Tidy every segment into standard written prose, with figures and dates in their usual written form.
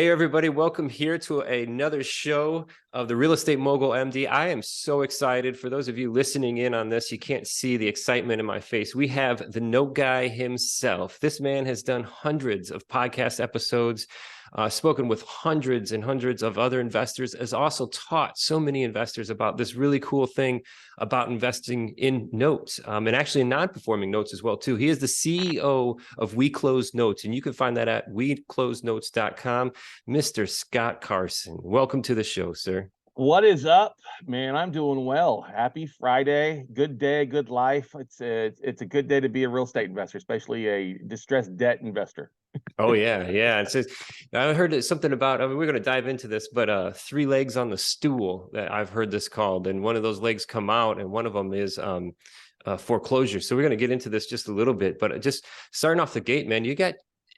Hey, everybody, welcome here to another show of the Real Estate Mogul M.D. I am so excited. For those of you listening in on this, you can't see the excitement in my face. We have the note guy himself. This man has done hundreds of podcast episodes, spoken with hundreds and hundreds of other investors, has also taught so many investors about this really cool thing about investing in notes, and actually non-performing notes as well, too. He is the CEO of We Close Notes, and you can find that at weclosenotes.com. Mr. Scott Carson, welcome to the show, sir. What is up, man? I'm doing well. Happy Friday. Good day, good life. It's a good day to be a real estate investor, especially a distressed debt investor. Oh yeah. It says, I heard something about, I mean, we're going to dive into this, but 3 legs on the stool, that I've heard this called, and one of those legs come out, and one of them is foreclosure. So we're going to get into this just a little bit, but just starting off the gate, man,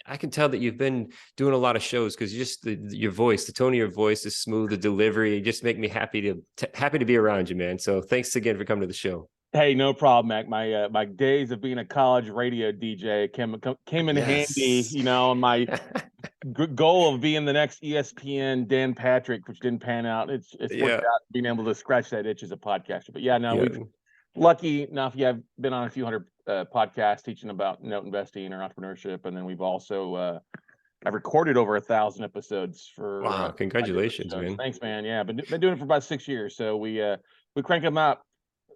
I can tell that you've been doing a lot of shows because your voice, the tone of your voice is smooth, the delivery, just make me happy to be around you, man. So thanks again for coming to the show. Hey, no problem, Mac. My days of being a college radio DJ came in handy, my goal of being the next ESPN Dan Patrick, which didn't pan out. It's worked out being able to scratch that itch as a podcaster. But we've lucky enough. I've been on a few hundred podcasts teaching about note investing or entrepreneurship, and then we've also I've recorded over 1,000 episodes for. Wow! Congratulations, man. Thanks, man. Yeah, been doing it for about 6 years, so we crank them out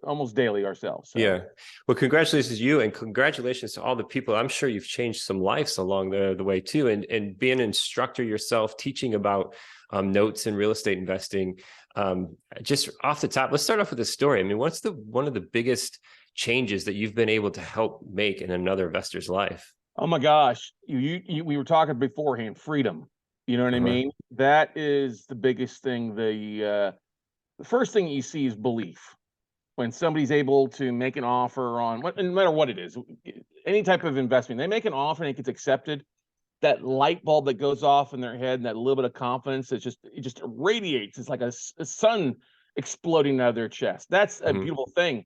almost daily ourselves. So. Yeah. Well, congratulations to you, and congratulations to all the people. I'm sure you've changed some lives along the way too, and being an instructor yourself, teaching about notes and real estate investing. Just off the top, let's start off with a story. I mean, what's one of the biggest changes that you've been able to help make in another investor's life? Oh my gosh, we were talking beforehand, freedom. You know what I mean? That is the biggest thing. The first thing you see is belief. When somebody's able to make an offer on no matter what it is, any type of investment, they make an offer and it gets accepted. That light bulb that goes off in their head, and that little bit of confidence, it just radiates. It's like a sun exploding out of their chest. That's a beautiful thing.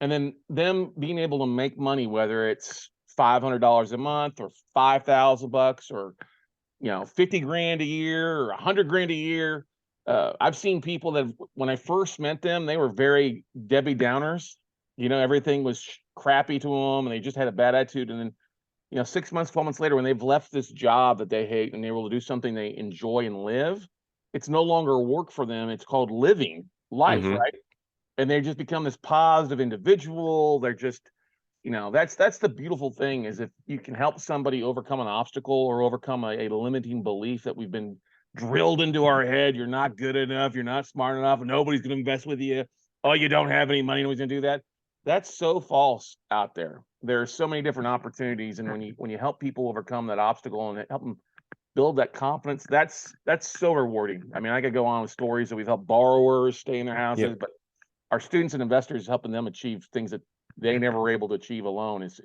And then them being able to make money, whether it's $500 a month or $5,000 or 50 grand a year or 100 grand a year. I've seen people that when I first met them, they were very Debbie Downers. Everything was crappy to them, and they just had a bad attitude. And then 6 months, 12 months later, when they've left this job that they hate and they're able to do something they enjoy and live, it's no longer work for them. It's called living life, right? And they just become this positive individual. They're just, that's the beautiful thing, is if you can help somebody overcome an obstacle or overcome a limiting belief that we've been drilled into our head. You're not good enough. You're not smart enough. Nobody's going to invest with you. Oh, you don't have any money. Nobody's going to do that. That's so false out there. There are so many different opportunities, and when you help people overcome that obstacle and help them build that confidence, that's so rewarding. I mean, I could go on with stories that we've helped borrowers stay in their houses, but our students and investors, helping them achieve things that they never were able to achieve alone is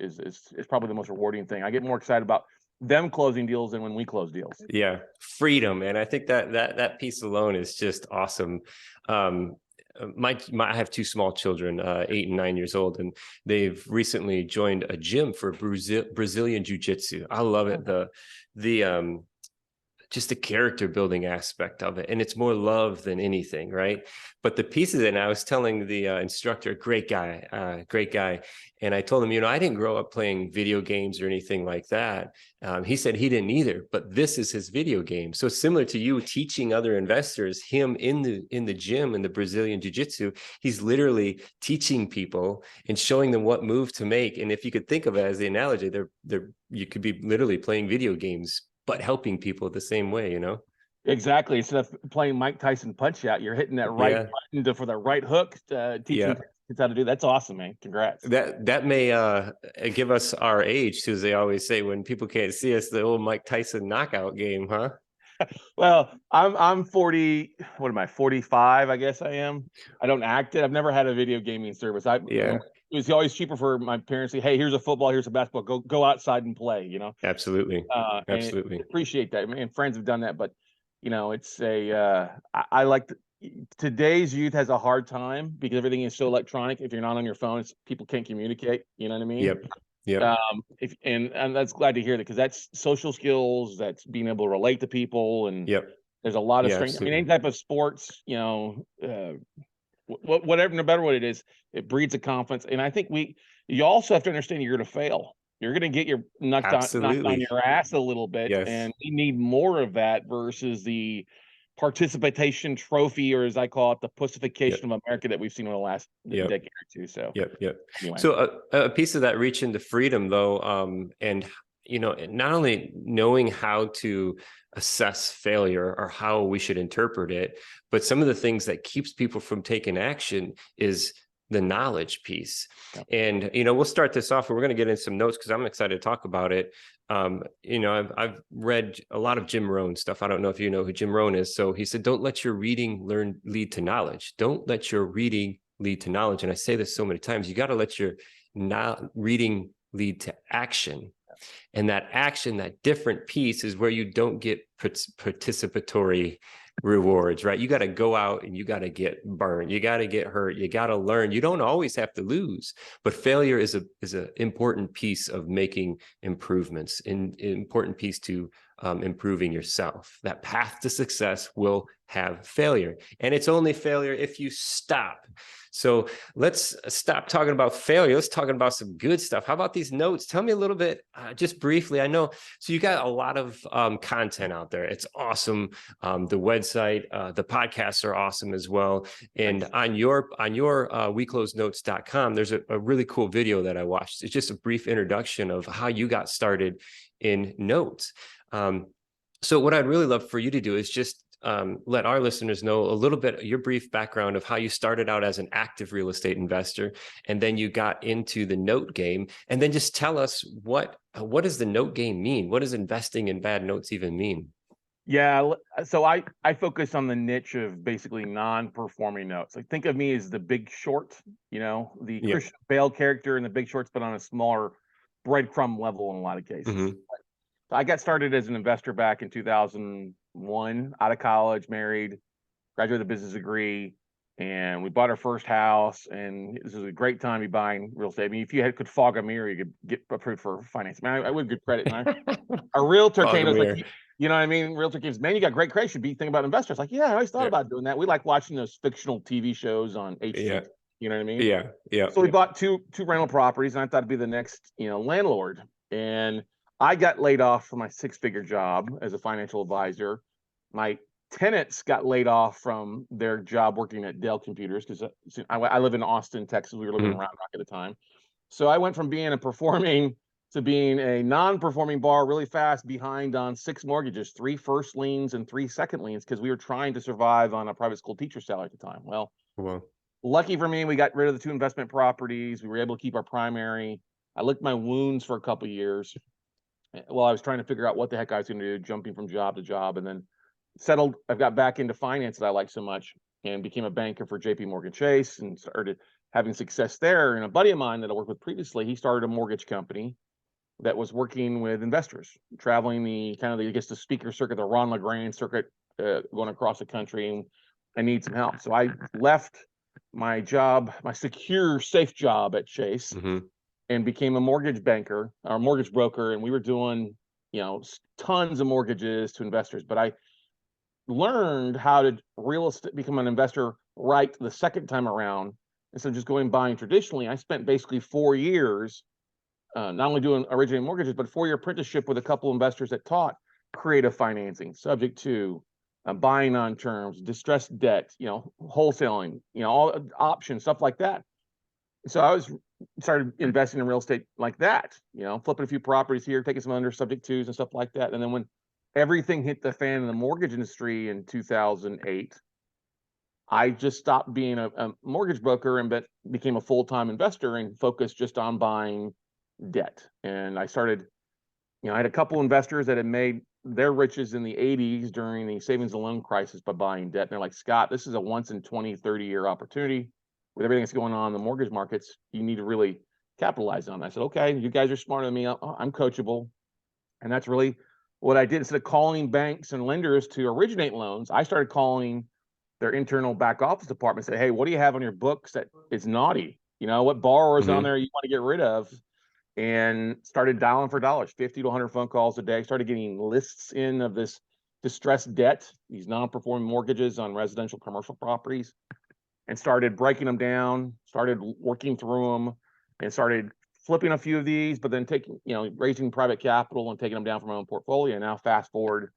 probably the most rewarding thing. I get more excited about them closing deals than when we close deals. Yeah, freedom, and I think that piece alone is just awesome. I have 2 small children, 8 and 9 years old, and they've recently joined a gym for Brazilian Jiu-Jitsu. I love it. The just the character building aspect of it. And it's more love than anything, right? But the pieces, and I was telling the instructor, great guy. And I told him, I didn't grow up playing video games or anything like that. He said he didn't either, but this is his video game. So similar to you teaching other investors, him in the gym, in the Brazilian Jiu-Jitsu, he's literally teaching people and showing them what move to make. And if you could think of it as the analogy, you could be literally playing video games, but helping people the same way, Exactly. Instead of playing Mike Tyson Punch Out, you're hitting that right button for the right hook, teaching kids how to do. That's awesome, man. Congrats. That may give us our age, too, as they always say, when people can't see us, the old Mike Tyson knockout game, huh? Well, I'm 40. What am I? 45, I guess I am. I don't act it. I've never had a video gaming service. It was always cheaper for my parents to say, hey, here's a football, here's a basketball, go outside and play, Absolutely. Absolutely. I appreciate that. I mean, friends have done that, but it's I like today's youth has a hard time because everything is so electronic. If you're not on your phone, people can't communicate. You know what I mean? Yep. Yep. And that's glad to hear that, because that's social skills, that's being able to relate to people, and Yep. there's a lot of Yeah, strength. I mean, any absolutely. type of sports, whatever, no matter what it is, it breeds a confidence. And I think you also have to understand you're going to fail. You're going to get your knocked on Absolutely. your ass a little bit, Yes. and we need more of that versus the participation trophy, or as I call it, the Yep. pussification of America that we've seen in the last Yep. decade or two. So Yep. Yep. anyway, So a piece of that reach into freedom, though, and not only knowing how to assess failure or how we should interpret it, but some of the things that keeps people from taking action is the knowledge piece. yeah. And we'll start this off. We're going to get in some notes because I'm excited to talk about it. I've read a lot of Jim Rohn stuff. I don't know if you know who Jim Rohn is. So he said, "Don't let your reading lead to knowledge. Don't let your reading lead to knowledge." And I say this so many times, you got to let your reading lead to action. And that action, that different piece, is where you don't get participatory rewards, right? You got to go out and you got to get burned. You got to get hurt. You got to learn. You don't always have to lose, but failure is an important piece of making improvements, an important piece to improving yourself. That path to success will have failure, and it's only failure if you stop. So let's stop talking about failure. Let's talk about some good stuff. How about these notes? Tell me a little bit, just briefly. I know, so you got a lot of content out there. It's awesome. The website, the podcasts are awesome as well. And Thanks. on your weclosenotes.com, there's a really cool video that I watched. It's just a brief introduction of how you got started in notes. So what I'd really love for you to do is just let our listeners know a little bit your brief background of how you started out as an active real estate investor, and then you got into the note game, and then just tell us what does the note game mean? What does investing in bad notes even mean? Yeah, so I focus on the niche of basically non-performing notes. Like, think of me as the Big Short, the Yeah. Christian Bale character in the Big Shorts, but on a smaller breadcrumb level in a lot of cases. Mm-hmm. So I got started as an investor back in 2001, out of college, married, graduated a business degree, and we bought our first house. And this was a great time to be buying real estate. I mean, if you could fog a mirror, you could get approved for financing. I would good credit. And a realtor Fog came a to us like, mirror. you know what I mean? Realtor came, man, you got great credit. Should be thinking about investors. Like, yeah, I always thought Yeah. about doing that. We like watching those fictional TV shows on Yeah. HG. You know what I mean? Yeah. Yeah. So we bought two rental properties, and I thought it'd be the next, landlord. And I got laid off from my six-figure job as a financial advisor. My tenants got laid off from their job working at Dell Computers, because I live in Austin, Texas. We were living in Mm-hmm. Round Rock at the time. So I went from being a performing to being a non-performing borrower really fast, behind on 6 mortgages, 3 first liens and 3 second liens, because we were trying to survive on a private school teacher salary at the time. Well, Well, lucky for me, we got rid of the 2 investment properties. We were able to keep our primary. I licked my wounds for a couple of years while I was trying to figure out what the heck I was going to do, jumping from job to job, and then settled. I've got back into finance that I like so much, and became a banker for JP Morgan Chase, and started having success there. And a buddy of mine that I worked with previously, he started a mortgage company that was working with investors, traveling the speaker circuit, the Ron LeGrand circuit, going across the country, and I need some help. So I left my job, my secure, safe job at Chase, mm-hmm. and became a mortgage banker or mortgage broker. And we were doing, tons of mortgages to investors. But I learned how to real estate, become an investor right the second time around, instead of just going buying traditionally. I spent basically 4 years not only doing originating mortgages, but 4-year apprenticeship with a couple investors that taught creative financing, subject to buying on terms, distressed debt, wholesaling, all options, stuff like that. So I started investing in real estate like that, flipping a few properties here, taking some under subject twos and stuff like that. And then when everything hit the fan in the mortgage industry in 2008, I just stopped being a mortgage broker and became a full-time investor and focused just on buying debt. And I started, I had a couple investors that had made their riches in the 80s during the savings and loan crisis by buying debt. And they're like, Scott, this is a once in 20, 30-year opportunity. With everything that's going on in the mortgage markets, you need to really capitalize on it. I said, okay, you guys are smarter than me. I'm coachable. And that's really what I did. Instead of calling banks and lenders to originate loans, I started calling their internal back office department, say, hey, what do you have on your books that is naughty? What borrowers on Mm-hmm. there you want to get rid of? and started dialing for dollars, 50 to 100 phone calls a day, started getting lists in of this distressed debt, these non-performing mortgages on residential commercial properties, and started breaking them down, started working through them, and started flipping a few of these, but then taking, raising private capital and taking them down from my own portfolio. And now fast forward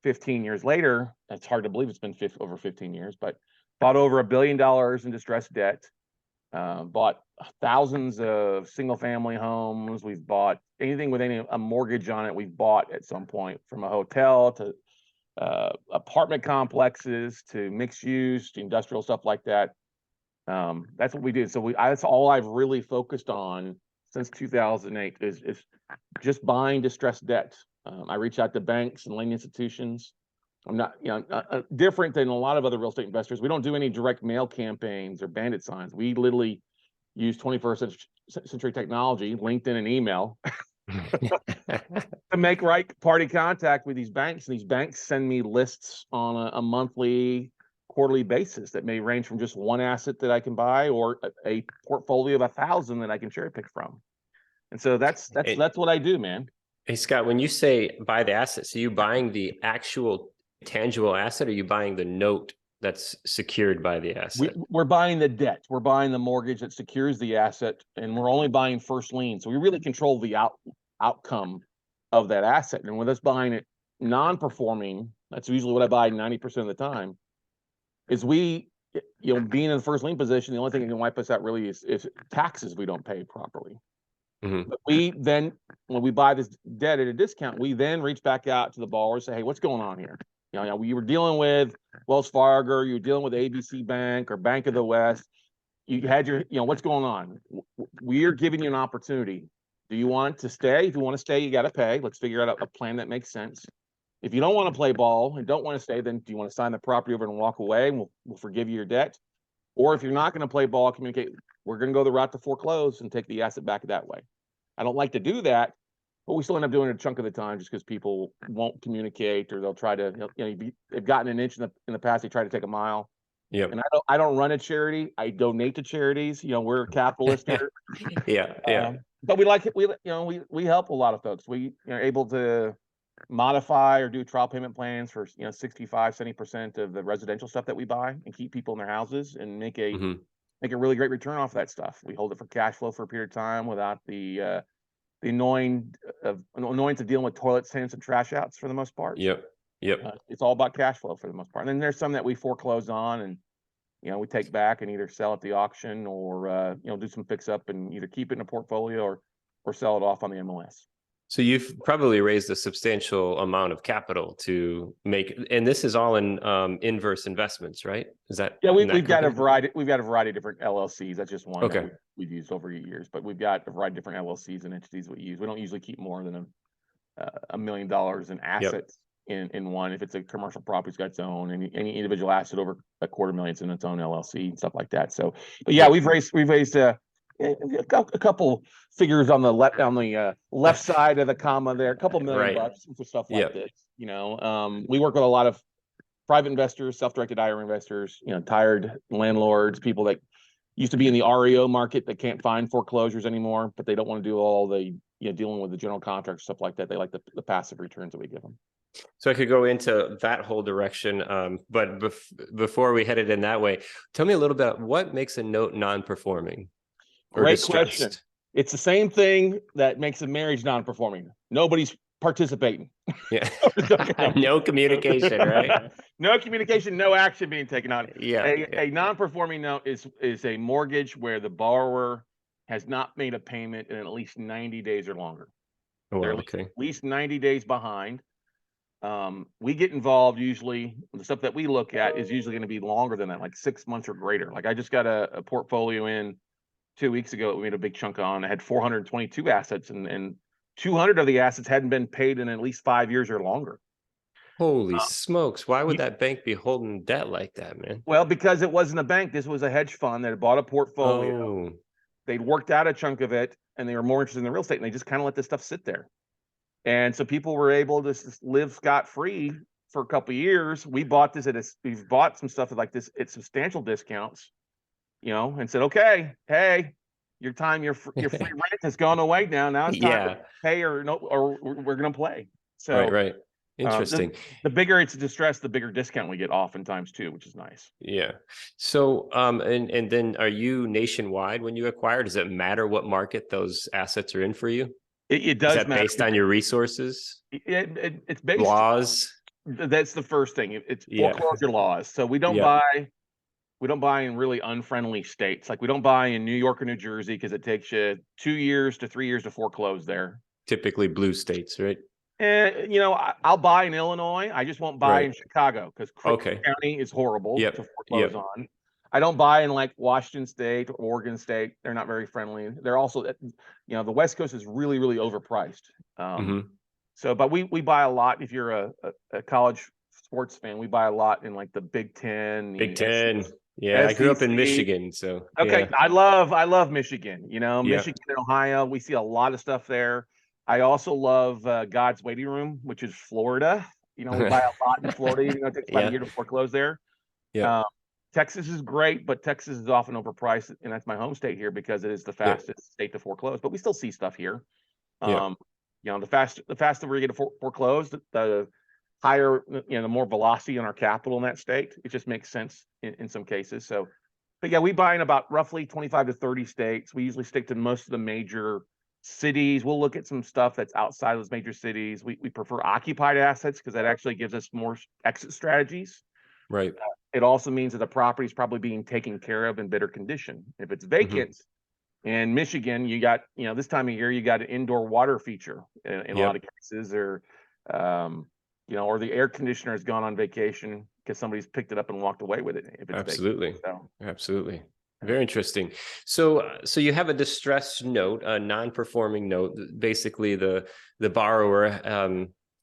15 years later, it's hard to believe it's been over 15 years, but bought over $1 billion in distressed debt, bought thousands of single family homes. We've bought anything with a mortgage on it. We've bought at some point, from a hotel to apartment complexes to mixed use to industrial stuff like that. That's what we do. So that's all I've really focused on since 2008 is just buying distressed debt. I reach out to banks and lending institutions. I'm not, different than a lot of other real estate investors. We don't do any direct mail campaigns or bandit signs. We literally use 21st century technology, LinkedIn and email, to make right party contact with these banks. And these banks send me lists on a monthly, quarterly basis that may range from just one asset that I can buy or a portfolio of 1,000 that I can cherry pick from. And so that's what I do, man. Hey, Scott, when you say buy the assets, are you buying the actual tangible asset, or are you buying the note that's secured by the asset? We're buying the debt. We're buying the mortgage that secures the asset, and we're only buying first lien. So we really control the outcome of that asset. And with us buying it non-performing, that's usually what I buy 90% of the time, is being in the first lien position, the only thing that can wipe us out really is taxes we don't pay properly. Mm-hmm. But we then, when we buy this debt at a discount, we then reach back out to the borrower and say, hey, what's going on here? You were dealing with Wells Fargo, you were dealing with ABC Bank or Bank of the West. You had your, what's going on? We're giving you an opportunity. Do you want to stay? If you want to stay, you got to pay. Let's figure out a plan that makes sense. If you don't want to play ball and don't want to stay, then do you want to sign the property over and walk away, and we'll forgive you your debt? Or if you're not going to play ball, communicate, we're going to go the route to foreclose and take the asset back that way. I don't like to do that, but we still end up doing it a chunk of the time just because people won't communicate, or they'll try to, they've gotten an inch in the past, they try to take a mile. Yeah. And I don't run a charity. I donate to charities. We're a capitalist here. Yeah. But we like it. We help a lot of folks. We are able to modify or do trial payment plans for 65, 70% of the residential stuff that we buy, and keep people in their houses and make a really great return off that stuff. We hold it for cash flow for a period of time without the annoyance of dealing with toilet sinks and trash outs for the most part. Yep. It's all about cash flow for the most part. And then there's some that we foreclose on, and we take back and either sell at the auction or do some fix up and either keep it in a portfolio or sell it off on the MLS. So you've probably raised a substantial amount of capital to make, and this is all in inverse investments, right? Is that? Yeah, we've got a variety. We've got a variety of different LLCs. That's just one Okay. that we've used over the years, but we've got a variety of different LLCs and entities we use. We don't usually keep more than $1 million in assets in one. If it's a commercial property, it's got its own. Any individual asset over $250,000 is in its own LLC and stuff like that. So, but yeah, we've raised a couple figures on the left side of the comma there, a couple million bucks for stuff like this. We work with a lot of private investors, self-directed IRA investors, tired landlords, people that used to be in the REO market that can't find foreclosures anymore, but they don't want to do all the dealing with the general contract stuff like that. They like the passive returns that we give them. So I could go into that whole direction, but before we headed in that way, tell me a little bit, what makes a note non-performing? Great question. It's the same thing that makes a marriage non-performing. Nobody's participating. Yeah. No communication, right? No communication, no action being taken on it. A non-performing note is a mortgage where the borrower has not made a payment in at least 90 days or longer. Oh, They're okay. at least 90 days behind. We get involved usually. The stuff that we look at is usually going to be longer than that, like 6 months or greater. Like I just got a portfolio in 2 weeks ago that we made a big chunk on. I had 422 assets, and 200 of the assets hadn't been paid in at least 5 years or longer. Holy smokes. Why would that bank be holding debt like that, man? Well, because it wasn't a bank. This was a hedge fund that had bought a portfolio. Oh. They'd worked out a chunk of it, and they were more interested in the real estate, and they just kind of let this stuff sit there. And so people were able to just live scot-free for a couple of years. We've bought some stuff like this at substantial discounts, and said, okay, hey, your time, your free rent has gone away now. Now it's time to Yeah. pay or no, or we're going to play. Right. So Right. Interesting. the bigger it's distressed, the bigger discount we get oftentimes too, which is nice. Yeah. So, and then are you nationwide when you acquire? Does it matter what market those assets are in for you? It Is does that matter. based on your resources, It's based. laws? That's the first thing. It's Yeah. foreclosure laws. So Yeah. we don't buy in really unfriendly states. Like we don't buy in New York or New Jersey because it takes you 2 years to 3 years to foreclose there. Typically blue states, right? And I'll buy in Illinois. I just won't buy Right. in Chicago because Cook Okay. County is horrible to Yep. foreclose Yep. on. I don't buy in like Washington State or Oregon State. They're not very friendly. They're also, the West Coast is really, really overpriced. Hmm. But we buy a lot. If you're a college sports fan, we buy a lot in like the Big Ten, Big the Ten. Yeah, I grew up in SEC. Michigan, so Okay, yeah. I love Michigan. Yeah. Michigan and Ohio, we see a lot of stuff there. I also love God's Waiting Room, which is Florida. We buy a lot in Florida, even though it takes about a Yeah. year to foreclose there. Yeah. Um, Texas is great, but Texas is often overpriced, and that's my home state here because it is the Yeah. fastest state to foreclose. But we still see stuff here. Yeah. Um, the faster we get foreclosed, the higher, the more velocity on our capital in that state. It just makes sense in some cases. So, but yeah, we buy in about roughly 25 to 30 states. We usually stick to most of the major cities. We'll look at some stuff that's outside of those major cities. We prefer occupied assets because that actually gives us more exit strategies. Right. It also means that the property is probably being taken care of in better condition. If it's vacant, Hmm. in Michigan, you got, this time of year, you got an indoor water feature in a lot of Yep. cases, um, or the air conditioner has gone on vacation because somebody's picked it up and walked away with it if it's vacant. Absolutely. So, Absolutely. uh, Very interesting. So, so you have a distress note, a non-performing note. Basically, the borrower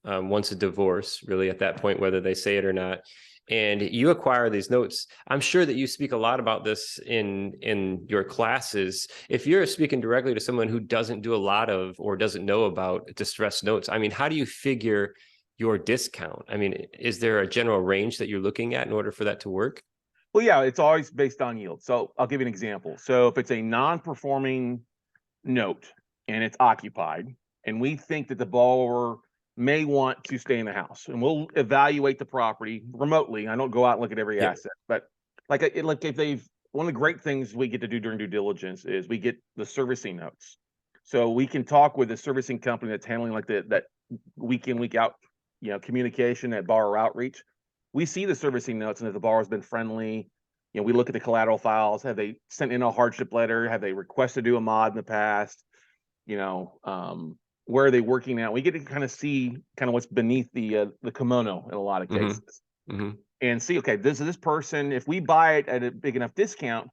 wants a divorce, really, at that point, whether they say it or not. And you acquire these notes. I'm sure that you speak a lot about this in your classes. If you're speaking directly to someone who doesn't do a lot of or doesn't know about distress notes, I mean, how do you figure your discount? I mean, is there a general range that you're looking at in order for that to work? well, yeah, it's always based on yield. So I'll give you an example. So if it's a non-performing note and it's occupied, and we think that the borrower may want to stay in the house, and we'll evaluate the property remotely. I don't go out and look at every Yeah. asset, but like if they've one of the great things we get to do during due diligence is we get the servicing notes, so we can talk with the servicing company that's handling like that week in week out, communication, that borrower outreach. We see the servicing notes, and if the borrower's been friendly, we look at the collateral files. Have they sent in a hardship letter? Have they requested to do a mod in the past? You know, where are they working at? We get to kind of see kind of what's beneath the kimono in a lot of Hmm. cases, Hmm. and see, okay, this person, if we buy it at a big enough discount,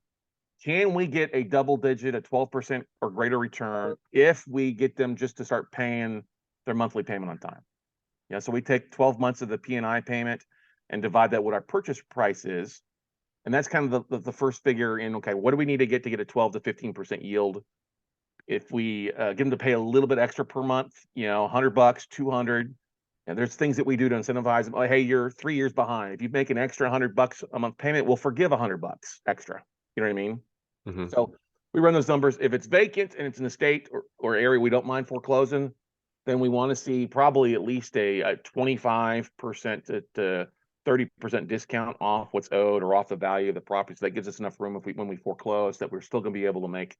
can we get a double digit, a 12% or greater return if we get them just to start paying their monthly payment on time? So we take 12 months of the P&I payment and divide that what our purchase price is, and that's kind of the first figure in, okay, what do we need to get a 12 to 15% yield? If we get them to pay a little bit extra per month, $100, 200, and there's things that we do to incentivize them. Like, hey, you're 3 years behind. If you make an extra $100 a month payment, we'll forgive $100 extra. You know what I mean? Hmm. So we run those numbers. If it's vacant and it's in a state or area we don't mind foreclosing, then we want to see probably at least a 25% to 30% discount off what's owed or off the value of the property. So that gives us enough room when we foreclose that we're still going to be able to make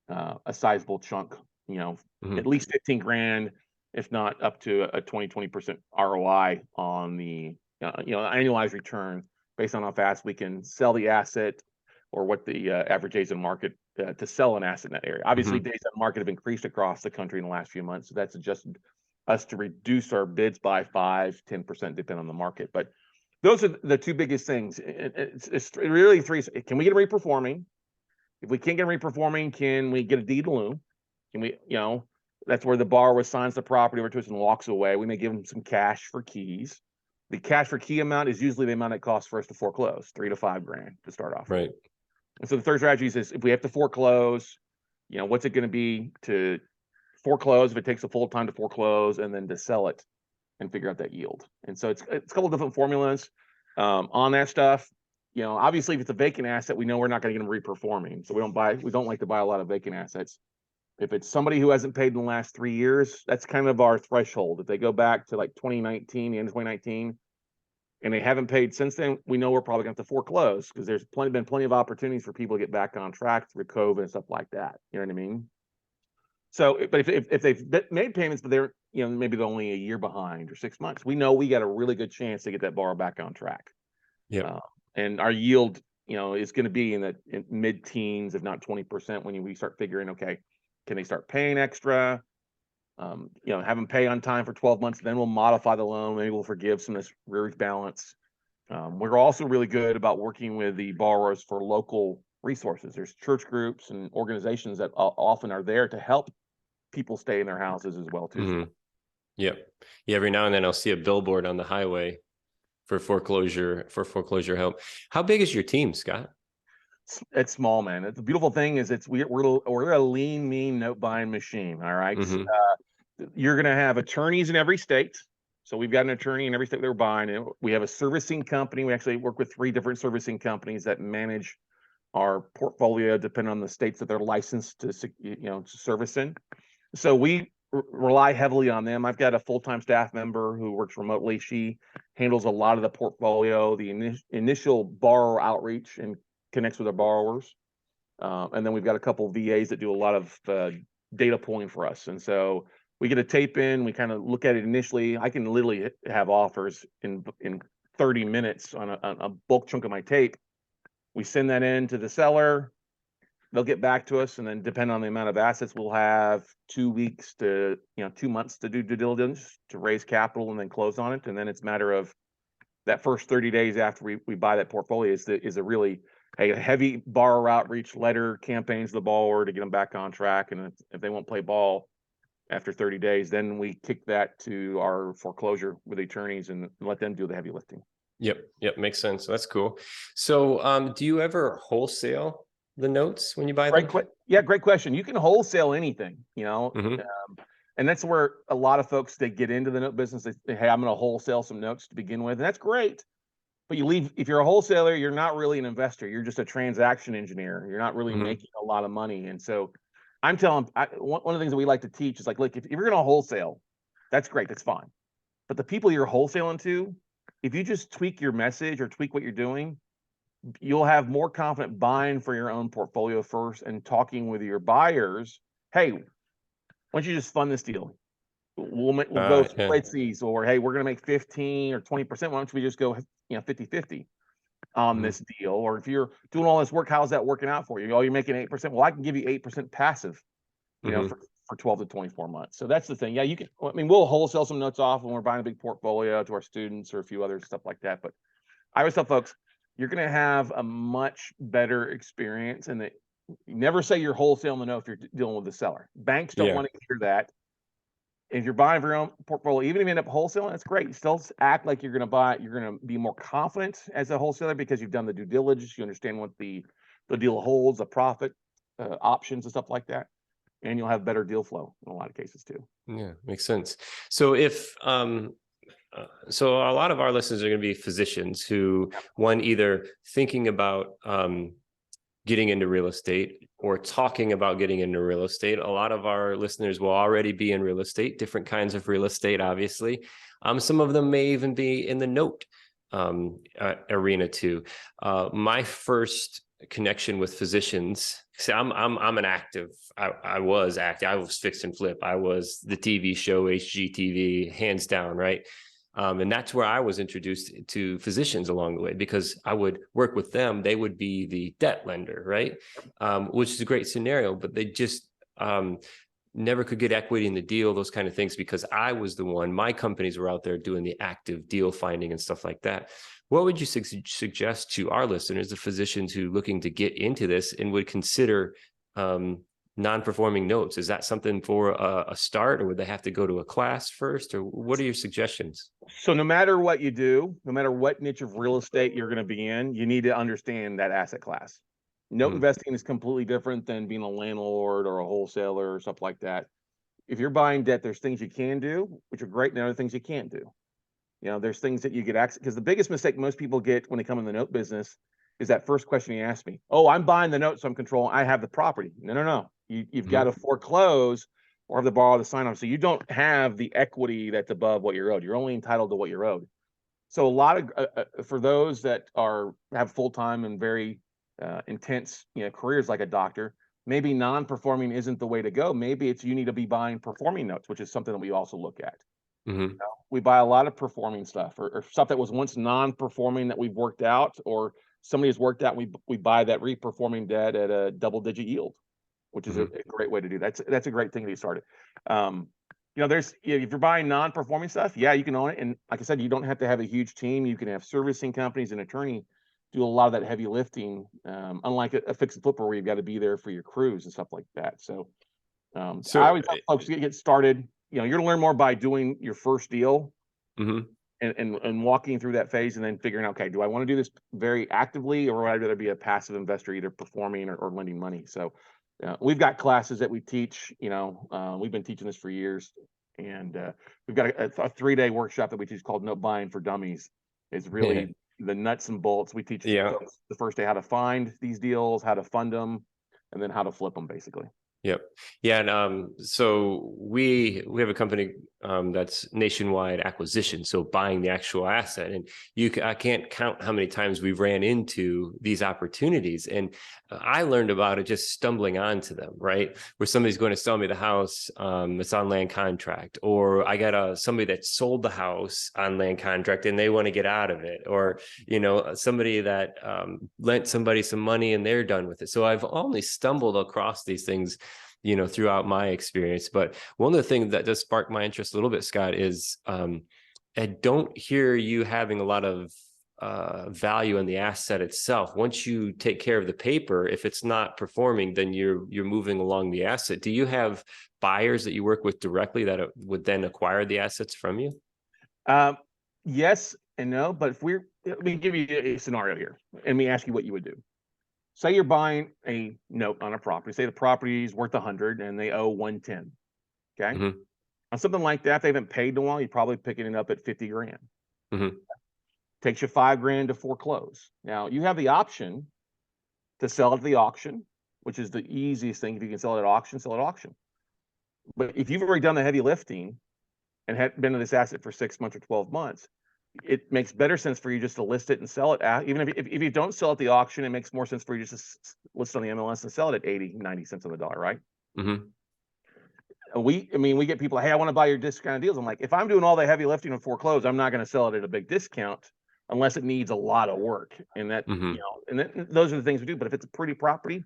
a sizable chunk, Hmm. at least 15 grand, if not up to a 20% ROI on the, annualized return based on how fast we can sell the asset or what the average days in market to sell an asset in that area. Obviously, Hmm. days on market have increased across the country in the last few months. So that's adjusted us to reduce our bids by 5-10%, depending on the market. But those are the two biggest things. It's really three. Can we get them reperforming? If we can't get them reperforming, can we get a deed in lieu? Can we, that's where the borrower signs the property over to us and walks away. We may give them some cash for keys. The cash for key amount is usually the amount it costs for us to foreclose, 3 to 5 grand to start off with. Right. And so the third strategy is if we have to foreclose, what's it going to be to foreclose if it takes a full time to foreclose and then to sell it and figure out that yield. And so it's a couple of different formulas on that stuff. obviously if it's a vacant asset, we know we're not going to get them reperforming. So we don't like to buy a lot of vacant assets. If it's somebody who hasn't paid in the last 3 years, that's kind of our threshold. If they go back to like 2019, the end of 2019, and they haven't paid since then, we know we're probably going to have to foreclose, because there's been plenty of opportunities for people to get back on track through COVID and stuff like that. You know what I mean? So, but if they've made payments, but they're, maybe they're only a year behind or 6 months, we know we got a really good chance to get that borrower back on track. Yeah. And our yield, is going to be in the mid-teens, if not 20%, when we start figuring, okay, can they start paying extra? Have them pay on time for 12 months, then we'll modify the loan. Maybe we'll forgive some of this rearage balance. We're also really good about working with the borrowers for local resources. There's church groups and organizations that often are there to help people stay in their houses as well, too. Mm-hmm. Yep. Yeah. Every now and then I'll see a billboard on the highway for foreclosure help. How big is your team, Scott? It's small, man. The beautiful thing is we're a lean, mean note buying machine. All right. Mm-hmm. You're going to have attorneys in every state. So we've got an attorney in every state they're buying. And we have a servicing company. We actually work with 3 different servicing companies that manage our portfolio, depending on the states that they're licensed to, to service in. So we rely heavily on them. I've got a full-time staff member who works remotely. She handles a lot of the portfolio, the initial borrower outreach, and connects with our borrowers. And then we've got a couple of VAs that do a lot of data pulling for us. And so we get a tape in, we kind of look at it initially. I can literally have offers in 30 minutes on a bulk chunk of my tape. We send that in to the seller. They'll get back to us, and then depending on the amount of assets, we'll have 2 weeks to 2 months to do due diligence to raise capital and then close on it. And then it's a matter of that first 30 days after we buy that portfolio is a really a heavy borrower outreach letter campaigns to the borrower to get them back on track. And if they won't play ball after 30 days, then we kick that to our foreclosure with the attorneys and let them do the heavy lifting. Yep. Makes sense. That's cool. So do you ever wholesale the notes when you buy them? Great question. You can wholesale anything, Mm-hmm. And that's where a lot of folks, they get into the note business. They say, hey, I'm going to wholesale some notes to begin with. And that's great. But if you're a wholesaler, you're not really an investor. You're just a transaction engineer. You're not really making a lot of money. And so I'm telling, one of the things that we like to teach is like, look, if you're going to wholesale, that's great. That's fine. But the people you're wholesaling to, if you just tweak your message or tweak what you're doing, you'll have more confident buying for your own portfolio first and talking with your buyers. Hey, why don't you just fund this deal? We'll go split these, or hey, we're going to make 15 or 20%. Why don't we just go 50-50 on this deal? Or if you're doing all this work, how's that working out for you? Oh, you're making 8%. Well, I can give you 8% passive, for 12 to 24 months. So that's the thing. Yeah, you can. I mean, we'll wholesale some notes off when we're buying a big portfolio to our students or a few other stuff like that. But I always tell folks, you're going to have a much better experience, and that you never say you're wholesaling the note if you're dealing with the seller. Banks don't want to hear that. If you're buying for your own portfolio, even if you end up wholesaling, that's great. You still act like you're going to buy it. You're going to be more confident as a wholesaler because you've done the due diligence. You understand what the deal holds, the profit options and stuff like that. And you'll have better deal flow in a lot of cases too. Yeah, makes sense. So if so a lot of our listeners are going to be physicians who, one, either thinking about getting into real estate or talking about getting into real estate. A lot of our listeners will already be in real estate, different kinds of real estate, obviously. Some of them may even be in the note arena too. My first connection with physicians, see, I'm an active, I was active, I was fix and flip, I was the TV show HGTV, hands down, right? And that's where I was introduced to physicians along the way, because I would work with them. They would be the debt lender, right? Which is a great scenario, but they just never could get equity in the deal, those kind of things, because I was the one, my companies were out there doing the active deal finding and stuff like that. What would you suggest to our listeners, the physicians who looking to get into this and would consider non-performing notes? Is that something for a start, or would they have to go to a class first, or what are your suggestions? So no matter what you do, no matter what niche of real estate you're going to be in, you need to understand that asset class. Note investing is completely different than being a landlord or a wholesaler or something like that. If you're buying debt, there's things you can do, which are great, and there are things you can't do. There's things that you get access, because the biggest mistake most people get when they come in the note business is that first question he asked me. Oh, I'm buying the note, so I'm controlling. I have the property. No, no, no. You've got to foreclose or have to borrow the sign off. So you don't have the equity that's above what you're owed. You're only entitled to what you're owed. So a lot of for those that have full time and very intense careers like a doctor, maybe non-performing isn't the way to go. Maybe it's you need to be buying performing notes, which is something that we also look at. We buy a lot of performing stuff or stuff that was once non-performing that we've worked out, or somebody has worked out. We buy that re-performing debt at a double-digit yield, which is a great way to do that. That's a great thing to get started. There's if you're buying non-performing stuff, yeah, you can own it. And like I said, you don't have to have a huge team. You can have servicing companies and attorney do a lot of that heavy lifting. Unlike a fix and flipper where you've got to be there for your crews and stuff like that. So I always tell folks to get started. You're going to learn more by doing your first deal and walking through that phase and then figuring out, okay, do I want to do this very actively, or would I rather be a passive investor, either performing or lending money? So we've got classes that we teach. We've been teaching this for years, and we've got a 3-day workshop that we teach called Note Buying for Dummies. It's really the nuts and bolts. We teach folks the first day how to find these deals, how to fund them, and then how to flip them, basically. Yep. Yeah. And so we have a company that's nationwide acquisition. So buying the actual asset, and I can't count how many times we ran into these opportunities. And I learned about it just stumbling onto them, right? Where somebody's going to sell me the house, it's on land contract, or I got somebody that sold the house on land contract and they want to get out of it, or somebody that lent somebody some money and they're done with it. So I've only stumbled across these things throughout my experience. But one of the things that does spark my interest a little bit, Scott, is I don't hear you having a lot of value in the asset itself. Once you take care of the paper, if it's not performing, then you're moving along the asset. Do you have buyers that you work with directly that would then acquire the assets from you? Yes and no, but let me give you a scenario here, and let me ask you what you would do. Say you're buying a note on a property. Say the property is worth 100 and they owe 110. Okay. On something like that, if they haven't paid in a while, you're probably picking it up at 50 grand. Takes you 5 grand to foreclose. Now you have the option to sell at the auction, which is the easiest thing. If you can sell it at auction, sell at auction. But if you've already done the heavy lifting and had been in this asset for 6 months or 12 months, it makes better sense for you just to list it and sell it at, even if you don't sell at the auction, it makes more sense for you just to list on the MLS and sell it at 80, 90 cents on the dollar, right? We get people, hey, I want to buy your discounted deals. I'm like, if I'm doing all the heavy lifting and foreclose, I'm not going to sell it at a big discount unless it needs a lot of work. And that, those are the things we do. But if it's a pretty property,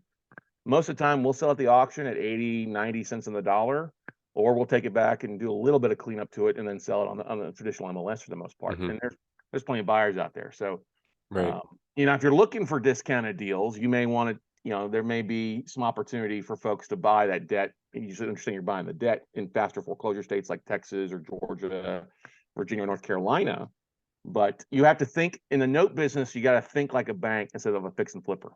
most of the time we'll sell at the auction at 80, 90 cents on the dollar. Or we'll take it back and do a little bit of cleanup to it and then sell it on the traditional MLS for the most part. And there's plenty of buyers out there. So, if you're looking for discounted deals, you may want to, there may be some opportunity for folks to buy that debt. And you should understand you're buying the debt in faster foreclosure states like Texas or Georgia, Virginia, or North Carolina. But you have to think in the note business, you got to think like a bank instead of a fix and flipper.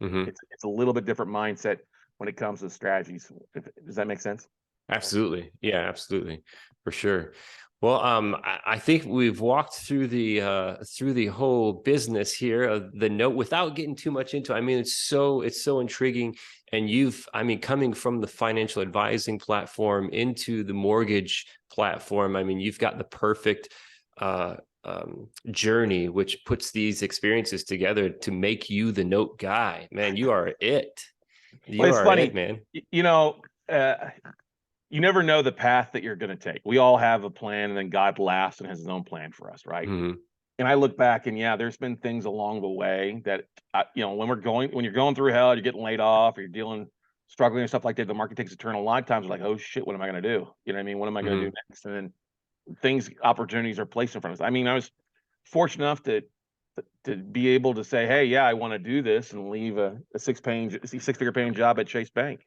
It's a little bit different mindset when it comes to strategies. Does that make sense? Absolutely. Yeah, absolutely. For sure. Well, I think we've walked through the whole business here of the note without getting too much into it. I mean, it's so intriguing. And coming from the financial advising platform into the mortgage platform, I mean, you've got the perfect journey, which puts these experiences together to make you the note guy. Man, you are it. It's funny, man. You never know the path that you're going to take. We all have a plan, and then God laughs and has his own plan for us, right? And I look back, and there's been things along the way that, when you're going through hell, you're getting laid off, or you're struggling and stuff like that, the market takes a turn. A lot of times we're like, oh shit, what am I going to do? You know what I mean? What am I going to do next? And then opportunities are placed in front of us. I mean, I was fortunate enough to be able to say, hey, yeah, I want to do this, and leave a six-figure paying job at Chase Bank.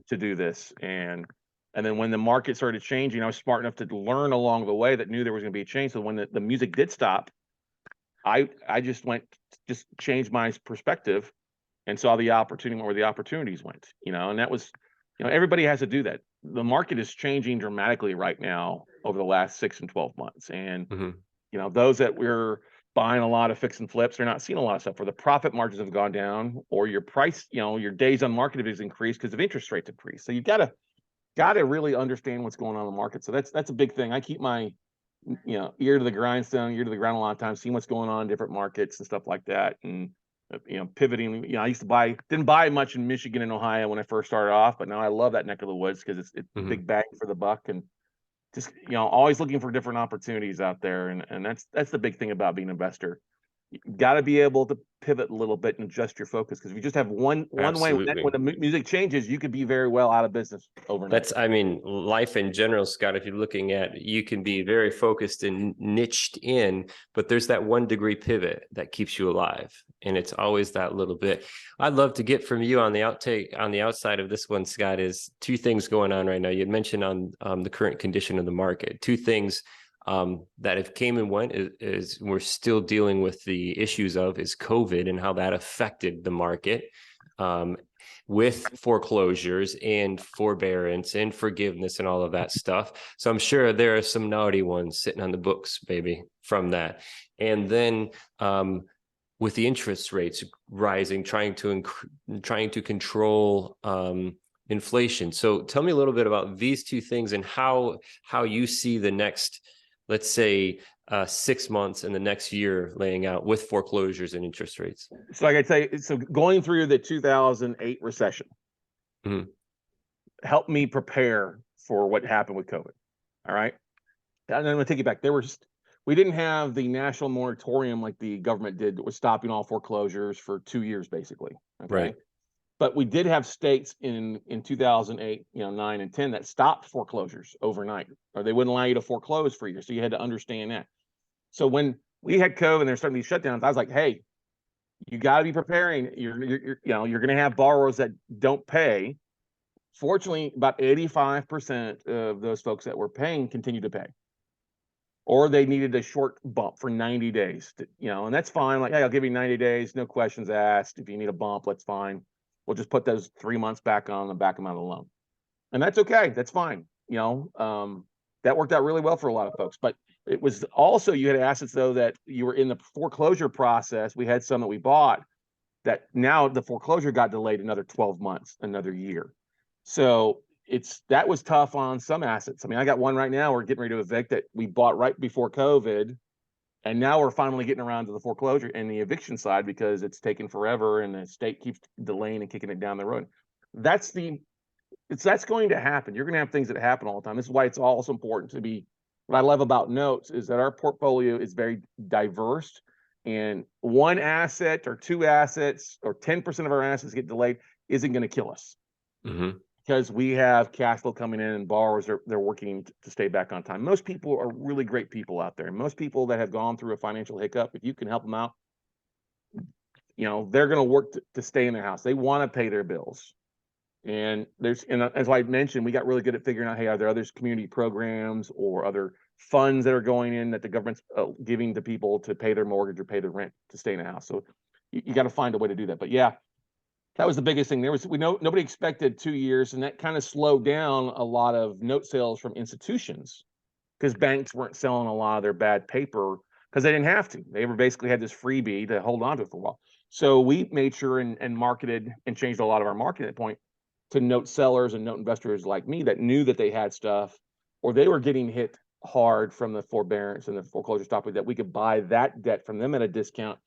To do this. And then when the market started changing, I was smart enough to learn along the way that knew there was going to be a change. So when the music did stop, I just changed my perspective and saw the opportunity where the opportunities went, and that was, everybody has to do that. The market is changing dramatically right now over the last 6 and 12 months. And, those that we're buying a lot of fix and flips, they're not seeing a lot of stuff where the profit margins have gone down, or your price, your days on market has increased because of interest rates increase. So you gotta really understand what's going on in the market. So that's a big thing. I keep my ear to the grindstone, ear to the ground a lot of times, seeing what's going on in different markets and stuff like that, and pivoting. I used to didn't buy much in Michigan and Ohio when I first started off, but now I love that neck of the woods because it's big bang for the buck, and just always looking for different opportunities out there, and that's the big thing about being an investor. You got to be able to pivot a little bit and adjust your focus, because if you just have one way, when Absolutely. the music changes, you could be very well out of business overnight. I mean, life in general, Scott, if you're looking at, you can be very focused and niched in, but there's that 1 degree pivot that keeps you alive. And it's always that little bit. I'd love to get from you on the outside of this one, Scott, is 2 things going on right now. You had mentioned on the current condition of the market, 2 things that have came and went is we're still dealing with the issues of is COVID and how that affected the market. With foreclosures and forbearance and forgiveness and all of that stuff. So I'm sure there are some naughty ones sitting on the books, baby, from that. And then with the interest rates rising, trying to control inflation. So tell me a little bit about these 2 things and how you see the next, let's say, 6 months and the next year laying out with foreclosures and interest rates. So like I say, so going through the 2008 recession helped me prepare for what happened with COVID. All right. And I'm going to take you back. We didn't have the national moratorium like the government did that was stopping all foreclosures for 2 years, basically. Okay. Right. But we did have states in 2008, 9 and 10 that stopped foreclosures overnight, or they wouldn't allow you to foreclose for years. So you had to understand that. So when we had COVID and there's starting these shutdowns, I was like, hey, you got to be preparing. You're going to have borrowers that don't pay. Fortunately, about 85% of those folks that were paying continue to pay, or they needed a short bump for 90 days. And that's fine. Like, hey, I'll give you 90 days, no questions asked. If you need a bump, that's fine. We'll just put those 3 months back on the back amount of the loan, and that's okay. That's fine. That worked out really well for a lot of folks. But it was also, you had assets though that you were in the foreclosure process. We had some that we bought that now the foreclosure got delayed another 12 months, another year. So that was tough on some assets. I mean, I got one right now we're getting ready to evict that we bought right before COVID, and now we're finally getting around to the foreclosure and the eviction side because it's taken forever and the state keeps delaying and kicking it down the road. That's going to happen. You're going to have things that happen all the time. This is why it's also important to be. What I love about notes is that our portfolio is very diverse, and one asset or 2 assets or 10% of our assets get delayed isn't going to kill us, because we have cash flow coming in and borrowers they're working to stay back on time. Most people are really great people out there. And most people that have gone through a financial hiccup, if you can help them out, they're going to work to stay in their house. They want to pay their bills. And as I mentioned, we got really good at figuring out, hey, are there other community programs or other funds that are going in that the government's giving to people to pay their mortgage or pay their rent to stay in a house? So you got to find a way to do that. But yeah, that was the biggest thing. Nobody expected 2 years, and that kind of slowed down a lot of note sales from institutions, because banks weren't selling a lot of their bad paper because they didn't have to. They basically had this freebie to hold on to it for a while. So we made sure and marketed and changed a lot of our marketing at that point to note sellers and note investors like me that knew that they had stuff, or they were getting hit hard from the forbearance and the foreclosure stop, that we could buy that debt from them at a discount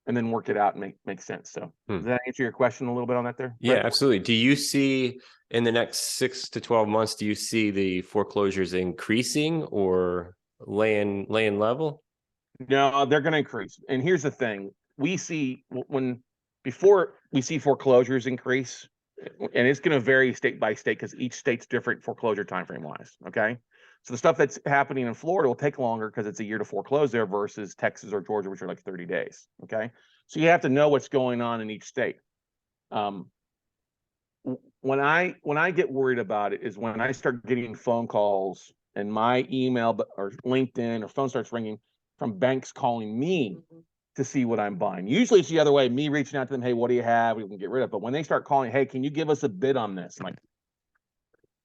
and then work it out and make sense. So does that answer your question a little bit on that there? Yeah, absolutely. Do you see in the next 6 to 12 months, do you see the foreclosures increasing or laying level? No, they're going to increase. And here's the thing. Before we see foreclosures increase, and it's going to vary state by state because each state's different foreclosure timeframe wise. Okay. So the stuff that's happening in Florida will take longer because it's a year to foreclose there versus Texas or Georgia, which are like 30 days. Okay. So you have to know what's going on in each state. When I get worried about it is when I start getting phone calls and my email or LinkedIn or phone starts ringing from banks calling me to see what I'm buying. Usually it's the other way, me reaching out to them, hey, what do you have? We can get rid of it. But when they start calling, hey, can you give us a bid on this? I'm like,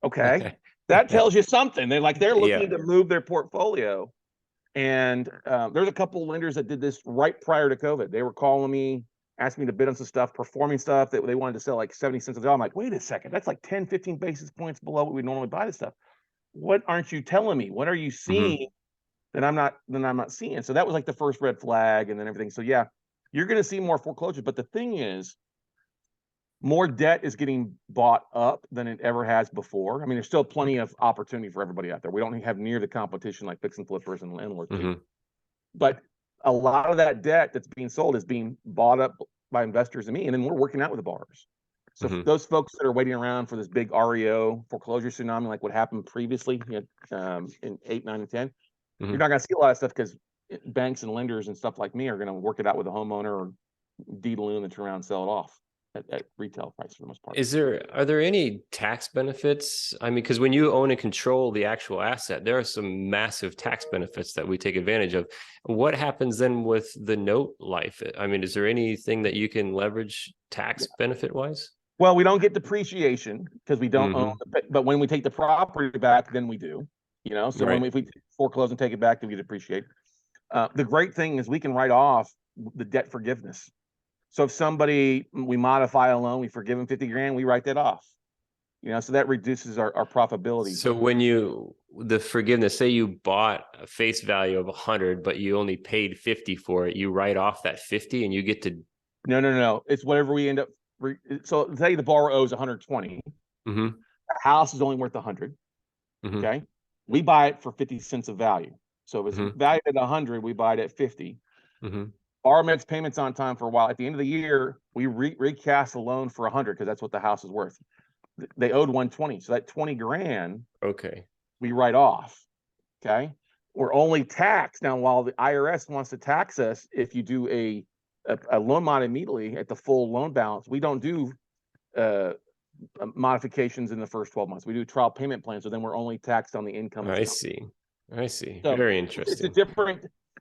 okay, that tells you something. They're looking to move their portfolio. And there's a couple of lenders that did this right prior to COVID. They were calling me, asking me to bid on some stuff, performing stuff that they wanted to sell like 70 cents a dollar. I'm like, wait a second, that's like 10, 15 basis points below what we normally buy this stuff. What aren't you telling me? What are you seeing that I'm not seeing? So that was like the first red flag, and then everything. So yeah, you're going to see more foreclosures. But the thing is, more debt is getting bought up than it ever has before. I mean, there's still plenty of opportunity for everybody out there. We don't have near the competition like fix and flippers and landlords do. But a lot of that debt that's being sold is being bought up by investors and me, and then we're working out with the borrowers. So those folks that are waiting around for this big REO foreclosure tsunami, like what happened previously in 8, 9, and 10, you're not going to see a lot of stuff because banks and lenders and stuff like me are going to work it out with the homeowner or deed a loan and turn around and sell it off at retail price for the most part. Are there any tax benefits? I mean, because when you own and control the actual asset, there are some massive tax benefits that we take advantage of. What happens then with the note life? I mean, is there anything that you can leverage tax benefit wise? Well, we don't get depreciation because we don't own but when we take the property back, then we do, so if we foreclose and take it back, then we depreciate. The great thing is we can write off the debt forgiveness. So if we modify a loan, we forgive them 50 grand, we write that off, so that reduces our profitability. So when the forgiveness, say you bought a face value of 100, but you only paid 50 for it, you write off that 50 and you get to. No. It's whatever we end up. So say the borrower owes 120. The house is only worth 100. Okay. We buy it for 50 cents of value. So if it's valued at 100, we buy it at 50. Borrower makes payments on time for a while. At the end of the year, we recast the loan for 100 because that's what the house is worth. They owed 120. So that 20 grand, we write off. Okay. We're only taxed. Now, while the IRS wants to tax us, if you do a loan mod immediately at the full loan balance, we don't do modifications in the first 12 months. We do trial payment plans, so then we're only taxed on the income. I see. So very interesting.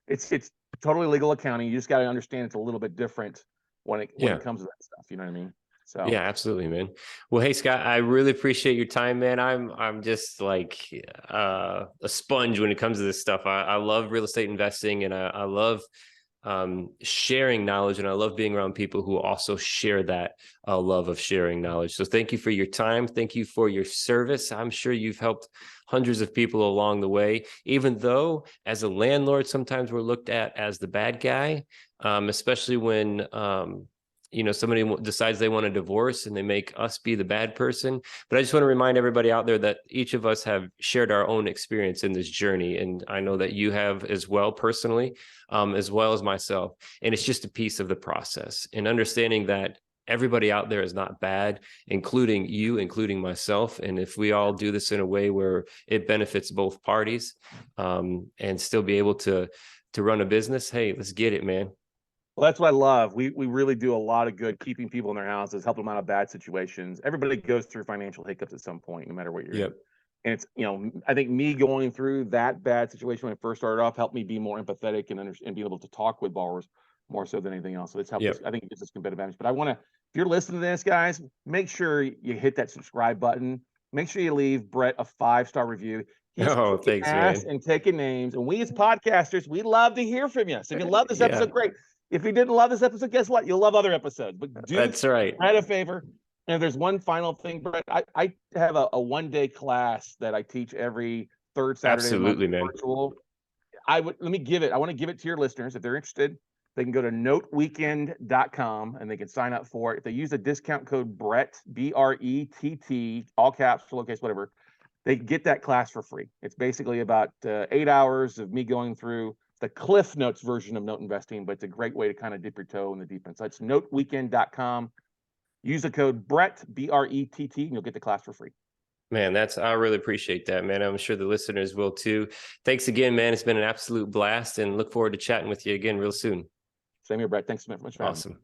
It's totally legal accounting. You just got to understand it's a little bit different when it comes to that stuff. You know what I mean? So yeah, absolutely, man. Well, hey, Scott, I really appreciate your time, man. I'm just like a sponge when it comes to this stuff. I love real estate investing, and I love sharing knowledge, and I love being around people who also share that love of sharing knowledge. So thank you for your time. Thank you for your service. I'm sure you've helped hundreds of people along the way, even though as a landlord, sometimes we're looked at as the bad guy, especially when somebody decides they want a divorce and they make us be the bad person. But I just want to remind everybody out there that each of us have shared our own experience in this journey. And I know that you have as well personally, as well as myself. And it's just a piece of the process, and understanding that everybody out there is not bad, including you, including myself. And if we all do this in a way where it benefits both parties, and still be able to run a business, hey, let's get it, man. Well, that's what I love. We really do a lot of good keeping people in their houses, helping them out of bad situations. Everybody goes through financial hiccups at some point, no matter what you're in. And it's, I think me going through that bad situation when I first started off helped me be more empathetic and be able to talk with borrowers more so than anything else. So it's helped us. I think it gives us competitive advantage. But if you're listening to this, guys, make sure you hit that subscribe button. Make sure you leave Brett a 5-star review. Thanks, man. And taking names. And we as podcasters, we love to hear from you. So if you love this episode, great. If you didn't love this episode, guess what? You'll love other episodes. But that's right. Brett a favor. And if there's one final thing, Brett, I have a one-day class that I teach every third Saturday. Absolutely, man. Virtual. I want to give it to your listeners. If they're interested, they can go to noteweekend.com and they can sign up for it. If they use the discount code Brett, BRETT, all caps, lowercase, whatever, they get that class for free. It's basically about 8 hours of me going through the Cliff Notes version of note investing, but it's a great way to kind of dip your toe in the deep end. So it's noteweekend.com. Use the code Brett, BRETT, and you'll get the class for free. Man, I really appreciate that, man. I'm sure the listeners will too. Thanks again, man. It's been an absolute blast, and look forward to chatting with you again real soon. Same here, Brett. Thanks so much for having me. Awesome.